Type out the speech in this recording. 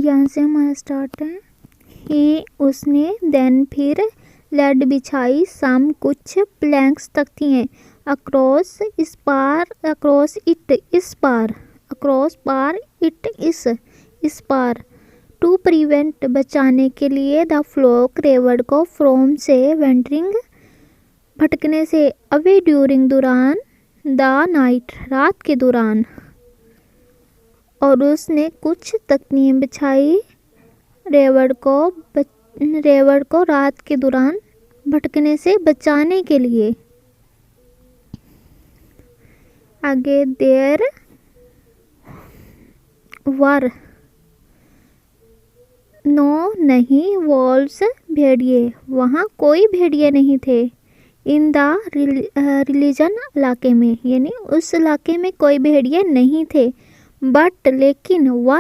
यहाँ से हमारा स्टार्ट है। ही उसने देन फिर लेड बिछाई सम कुछ प्लैंक्स तख्ती हैं अक्रॉस इस पार टू प्रिवेंट बचाने के लिए द फ्लोक रेवड़ को फ्रोम से वेंटरिंग भटकने से अवे ड्यूरिंग दौरान द नाइट रात के दौरान। और उसने कुछ तख्तियाँ बिछाई रेवड़ को रात के दौरान भटकने से बचाने के लिए। आगे देर वर नो नहीं वॉल्स भेड़िए, वहाँ कोई भेड़िए नहीं थे। इन द रिलीजन इलाके में, यानी उस इलाके में कोई भेड़िए नहीं थे। बट लेकिन